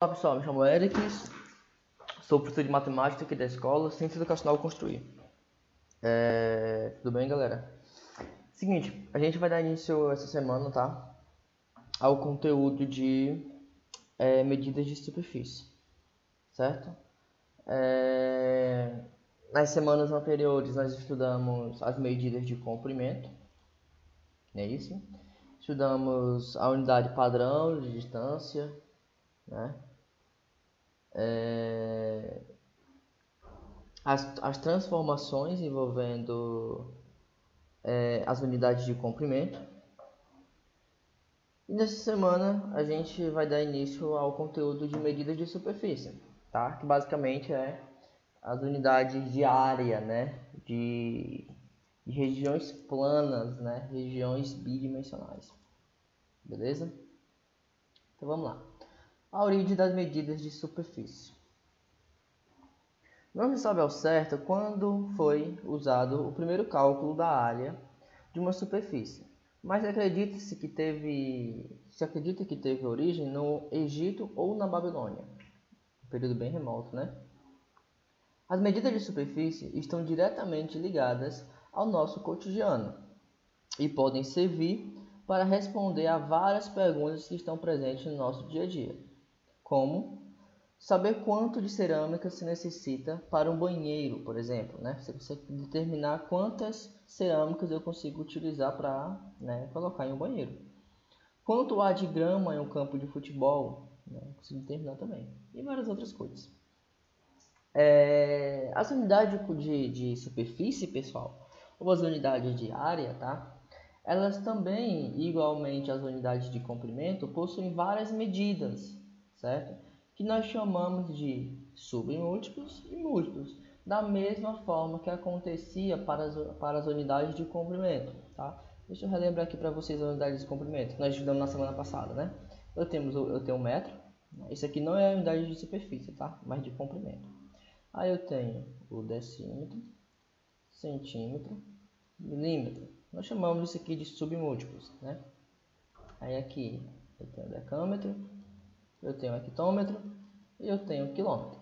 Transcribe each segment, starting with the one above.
Olá pessoal, me chamo Eric, sou professor de matemática aqui da escola Ciência Educacional Construir. Tudo bem, galera? Seguinte, a gente vai dar início essa semana, tá? Ao conteúdo de medidas de superfície, certo? Nas semanas anteriores nós estudamos as medidas de comprimento, não é isso? Estudamos a unidade padrão de distância, né? As transformações envolvendo as unidades de comprimento. E nessa semana a gente vai dar início ao conteúdo de medidas de superfície, tá? Que basicamente é as unidades de área, né? De regiões planas, né? Regiões bidimensionais. Beleza? Então vamos lá. A origem das medidas de superfície. Não se sabe ao certo quando foi usado o primeiro cálculo da área de uma superfície, mas acredita que teve origem no Egito ou na Babilônia, um período bem remoto, né? As medidas de superfície estão diretamente ligadas ao nosso cotidiano e podem servir para responder a várias perguntas que estão presentes no nosso dia a dia, como saber quanto de cerâmica se necessita para um banheiro, por exemplo, né? Você consegue determinar quantas cerâmicas eu consigo utilizar para, né, colocar em um banheiro. Quanto há de grama em um campo de futebol, né? Consigo determinar também. E várias outras coisas. As unidades de superfície, pessoal, ou as unidades de área, tá? Elas também, igualmente às unidades de comprimento, possuem várias medidas, certo? Que nós chamamos de submúltiplos e múltiplos, da mesma forma que acontecia para as unidades de comprimento, tá? Deixa eu relembrar aqui para vocês as unidades de comprimento que nós estudamos na semana passada, né? Eu tenho um metro, isso aqui não é a unidade de superfície, tá? Mas de comprimento. Aí eu tenho o decímetro, centímetro, milímetro. Nós chamamos isso aqui de submúltiplos, né? Aí aqui eu tenho decâmetro, eu tenho hectômetro e eu tenho quilômetro.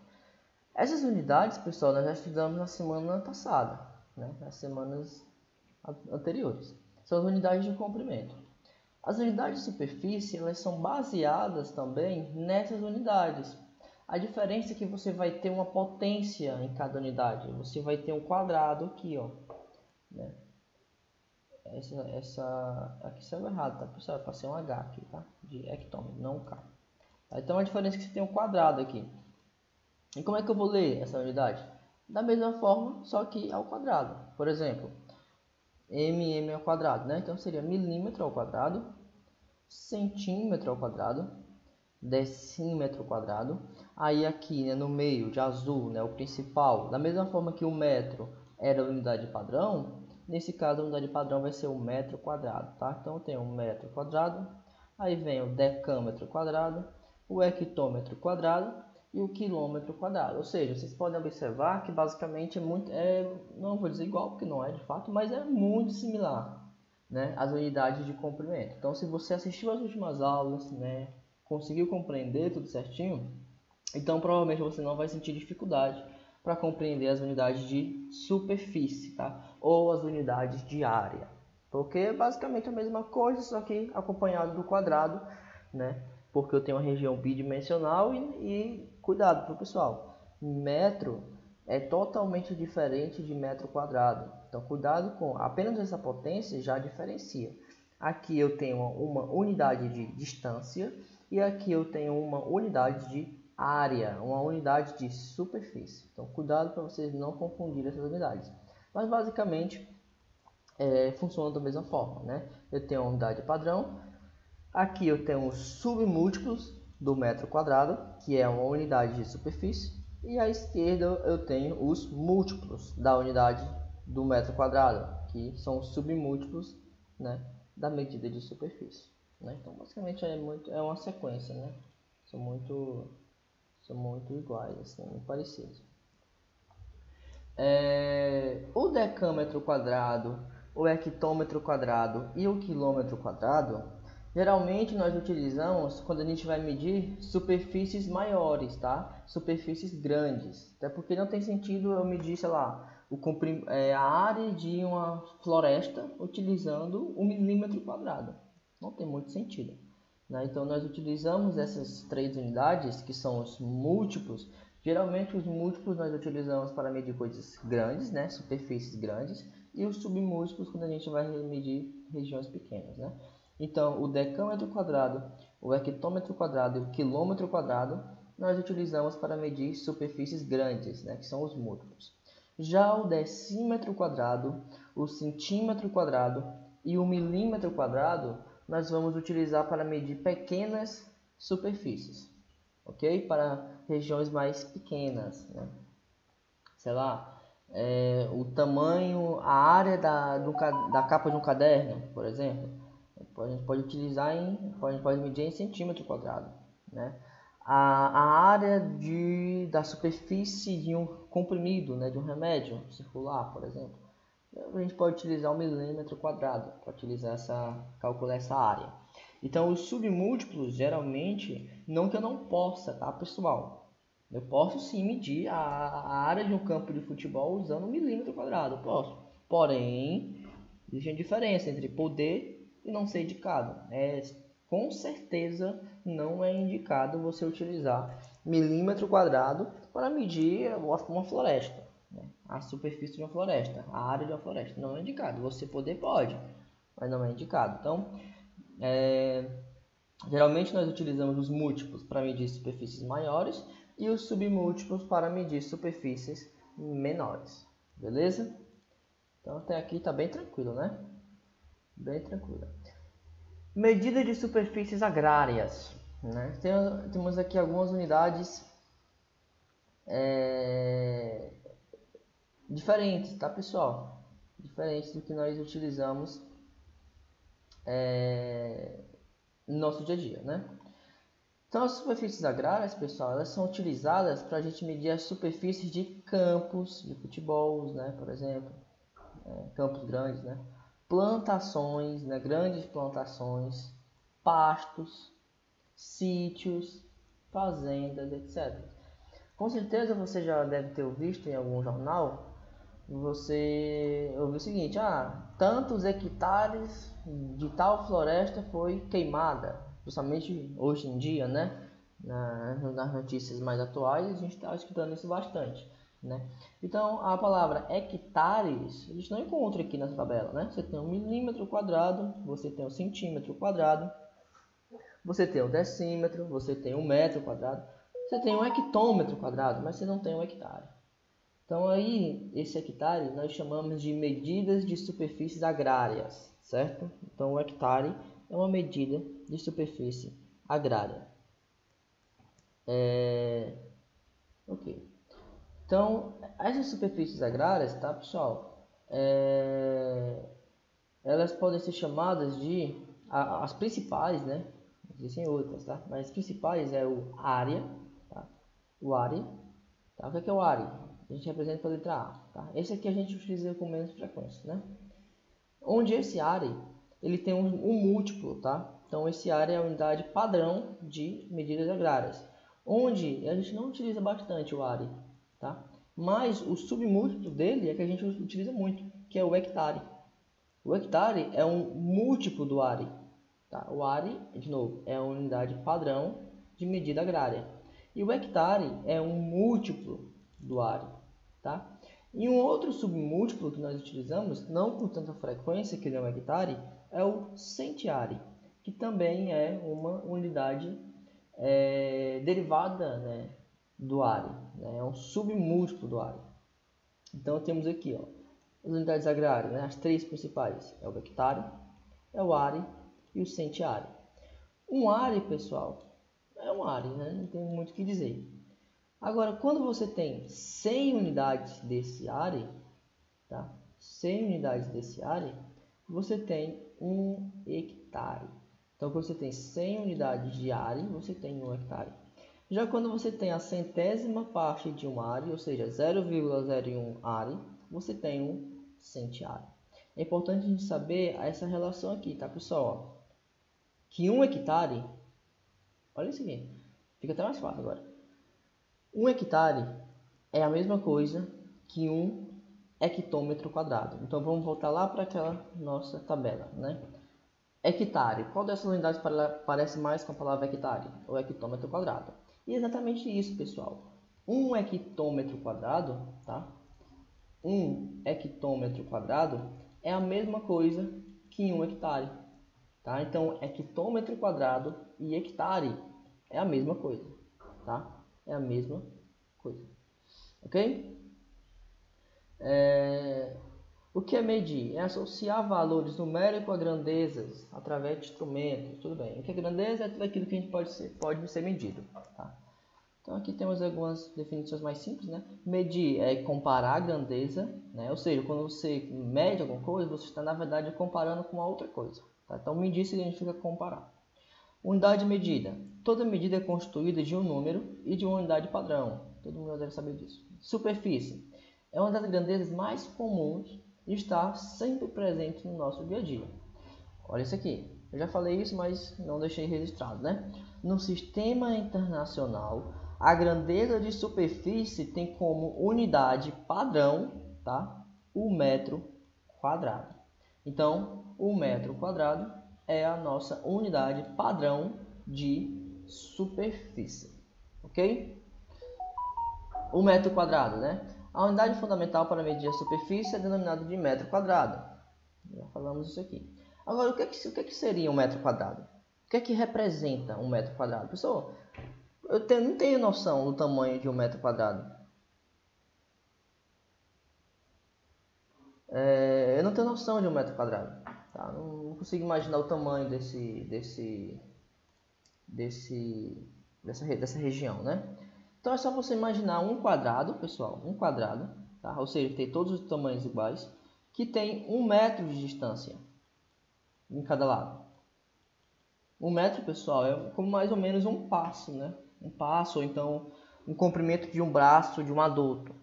Essas unidades, pessoal, nós já estudamos na semana passada, né? Nas semanas anteriores. São as unidades de comprimento. As unidades de superfície, elas são baseadas também nessas unidades. A diferença é que você vai ter uma potência em cada unidade. Você vai ter um quadrado aqui, ó, né? Aqui saiu errado, tá, pessoal? Eu passei um H aqui, tá? De hectômetro, não um K. Então a diferença é que você tem um quadrado aqui. E como é que eu vou ler essa unidade? Da mesma forma, só que ao quadrado. Por exemplo, mm ao quadrado, né? Então seria milímetro ao quadrado, centímetro ao quadrado, decímetro ao quadrado. Aí aqui, né, no meio de azul, né, o principal, da mesma forma que o metro era a unidade padrão, nesse caso a unidade padrão vai ser o metro quadrado, tá? Então eu tenho um metro quadrado, aí vem o decâmetro quadrado, o hectômetro quadrado e o quilômetro quadrado. Ou seja, vocês podem observar que basicamente não vou dizer igual, porque não é de fato, mas é muito similar, né, às unidades de comprimento. Então se você assistiu às últimas aulas, né, conseguiu compreender tudo certinho, então provavelmente você não vai sentir dificuldade para compreender as unidades de superfície, tá? Ou as unidades de área, porque é basicamente a mesma coisa, só que acompanhado do quadrado, né? Porque eu tenho uma região bidimensional e cuidado, pro pessoal, metro é totalmente diferente de metro quadrado. Então cuidado com apenas essa potência já diferencia. Aqui eu tenho uma unidade de distância e aqui eu tenho uma unidade de área, uma unidade de superfície. Então cuidado para vocês não confundirem essas unidades. Mas basicamente funciona da mesma forma, né? Eu tenho a unidade padrão, aqui eu tenho os submúltiplos do metro quadrado, que é uma unidade de superfície, e à esquerda eu tenho os múltiplos da unidade do metro quadrado, que são os submúltiplos, né, da medida de superfície, né? Então basicamente é uma sequência, né? São muito iguais, assim, muito parecidos. O decâmetro quadrado, o hectômetro quadrado e o quilômetro quadrado, Geralmente nós utilizamos quando a gente vai medir superfícies maiores, tá? Superfícies grandes. Até porque não tem sentido eu medir, sei lá, a área de uma floresta utilizando 1 milímetro quadrado. Não tem muito sentido, né? Então nós utilizamos essas três unidades, que são os múltiplos. Geralmente os múltiplos nós utilizamos para medir coisas grandes, né? Superfícies grandes. E os submúltiplos quando a gente vai medir regiões pequenas, né? Então, o decâmetro quadrado, o hectômetro quadrado e o quilômetro quadrado nós utilizamos para medir superfícies grandes, né, que são os múltiplos. Já o decímetro quadrado, o centímetro quadrado e o milímetro quadrado nós vamos utilizar para medir pequenas superfícies, ok? Para regiões mais pequenas, né? Sei lá, o tamanho, a área da capa de um caderno, por exemplo. A gente pode utilizar pode medir em centímetro quadrado, né? A área da superfície de um comprimido, né, de um remédio circular, por exemplo, a gente pode utilizar 1 milímetro quadrado para calcular essa área. Então, os submúltiplos, geralmente, não que eu não possa, tá, pessoal? Eu posso sim medir a área de um campo de futebol usando 1 milímetro quadrado, eu posso. Porém, existe uma diferença entre poder e não ser indicado. Com certeza não é indicado você utilizar milímetro quadrado para medir uma floresta, né? A superfície de uma floresta, a área de uma floresta. Não é indicado. Você pode, mas não é indicado. Então, geralmente nós utilizamos os múltiplos para medir superfícies maiores e os submúltiplos para medir superfícies menores. Beleza? Então até aqui está bem tranquilo, né? Bem tranquilo. Medida de superfícies agrárias, né? Temos aqui algumas unidades diferentes, tá, pessoal? Diferentes do que nós utilizamos no nosso dia a dia, né? Então, as superfícies agrárias, pessoal, elas são utilizadas para a gente medir as superfícies de campos de futebol, né? Por exemplo, campos grandes, né? Plantações, né? Grandes plantações, pastos, sítios, fazendas, etc. Com certeza você já deve ter visto em algum jornal, você ouviu o seguinte: tantos hectares de tal floresta foi queimada, principalmente hoje em dia, né? Nas notícias mais atuais a gente está escutando isso bastante, né? Então a palavra hectares a gente não encontra aqui nessa tabela, né? Você tem 1 milímetro quadrado, você tem 1 centímetro quadrado, você tem o decímetro, você tem 1 metro quadrado, você tem 1 hectômetro quadrado, mas você não tem 1 hectare. Então aí, esse hectare nós chamamos de medidas de superfícies agrárias, certo? Então o hectare é uma medida de superfície agrária. Ok. Então, essas superfícies agrárias, tá, pessoal? Elas podem ser chamadas de as principais, né? Existem outras, tá? Mas as principais é o área, tá? O área, tá? O que é o área? A gente representa pela letra A, tá? Esse aqui a gente utiliza com menos frequência, né? Onde esse área, ele tem um múltiplo, tá? Então esse área é a unidade padrão de medidas agrárias, onde a gente não utiliza bastante o área, tá? Mas o submúltiplo dele é que a gente utiliza muito, que é o hectare. O hectare é um múltiplo do área, tá? O área, de novo, é a unidade padrão de medida agrária. E o hectare é um múltiplo do área, tá? E um outro submúltiplo que nós utilizamos, não com tanta frequência que não é hectare, é o centiare, que também é uma unidade derivada, né, do área, né? É um submúltiplo do área. Então temos aqui, ó, as unidades agrárias, né, as três principais, é o hectare, é o are e o centiare. Um are, pessoal, é um are, né? Não tem muito o que dizer. Agora, quando você tem 100 unidades desse are, tá? 100 unidades desse are, você tem 1 hectare. Então, quando você tem 100 unidades de are, você tem 1 hectare. Já quando você tem a centésima parte de um are, ou seja, 0,01 are, você tem um centiare. É importante a gente saber essa relação aqui, tá, pessoal? que 1 hectare, olha isso aqui, fica até mais fácil agora. 1 hectare é a mesma coisa que 1 hectômetro quadrado. Então vamos voltar lá para aquela nossa tabela, né? Hectare, qual dessas unidades parece mais com a palavra hectare? O hectômetro quadrado. E é exatamente isso, pessoal. 1 hectômetro quadrado, tá? 1 hectômetro quadrado é a mesma coisa que 1 hectare, tá? Então, hectômetro quadrado e hectare é a mesma coisa, tá? É a mesma coisa, ok? O que é medir? É associar valores numéricos a grandezas através de instrumentos, tudo bem. O que é grandeza é tudo aquilo que a gente pode ser medido, tá? Então aqui temos algumas definições mais simples, né? Medir é comparar a grandeza, né? Ou seja, quando você mede alguma coisa, você está na verdade comparando com uma outra coisa, tá? Então medir significa comparar. Unidade de medida. Toda medida é constituída de um número e de uma unidade padrão. Todo mundo deve saber disso. Superfície. É uma das grandezas mais comuns e está sempre presente no nosso dia a dia. Olha isso aqui. Eu já falei isso, mas não deixei registrado, né? No sistema internacional, a grandeza de superfície tem como unidade padrão, tá? O metro quadrado. Então, o metro quadrado é a nossa unidade padrão de superfície, ok? O metro quadrado, né? A unidade fundamental para medir a superfície é denominada de metro quadrado. Já falamos isso aqui. Agora, o que é que seria um metro quadrado? O que é que representa um metro quadrado? Pessoal, não tenho noção do tamanho de um metro quadrado. Eu não tenho noção de um metro quadrado. Tá? Não consigo imaginar o tamanho dessa região, né? Então é só você imaginar um quadrado, pessoal, um quadrado, tá? Ou seja, tem todos os tamanhos iguais, que tem 1 metro de distância em cada lado. 1 metro, pessoal, é como mais ou menos um passo, né? Um passo, ou então um comprimento de um braço de um adulto,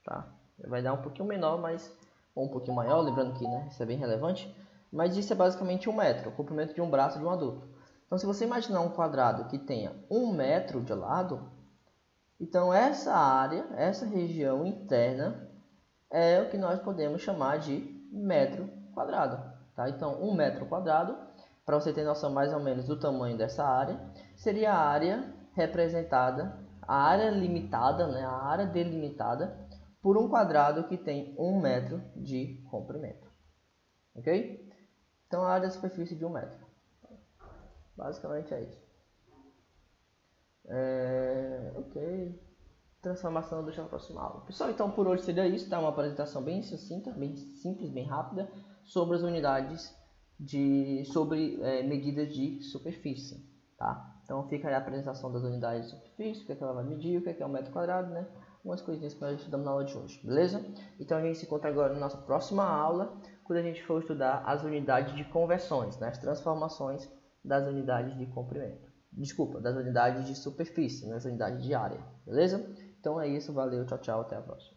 tá? Vai dar um pouquinho menor, mas ou um pouquinho maior, lembrando que, né, isso é bem relevante. Mas isso é basicamente 1 metro, o comprimento de um braço de um adulto. Então, se você imaginar um quadrado que tenha 1 metro de lado, então essa área, essa região interna, é o que nós podemos chamar de metro quadrado, tá? Então, 1 metro quadrado, para você ter noção mais ou menos do tamanho dessa área, seria a área representada, a área limitada, né, a área delimitada por um quadrado que tem 1 metro de comprimento, ok? Então, a área da superfície de 1 metro. Basicamente é isso. Ok. Transformação do chão proximal. Pessoal, então por hoje seria isso, tá? Uma apresentação bem sucinta, bem simples, bem rápida sobre as unidades sobre medidas de superfície, tá? Então fica aí a apresentação das unidades de superfície, o que é que ela vai medir, o que é um metro quadrado, né? Umas coisinhas que nós estudamos na aula de hoje, beleza? Então a gente se encontra agora na nossa próxima aula, quando a gente for estudar as unidades de conversões, né? As transformações das unidades de comprimento. Desculpa, das unidades de superfície, nas unidades de área, beleza? Então é isso, valeu, tchau, tchau, até a próxima.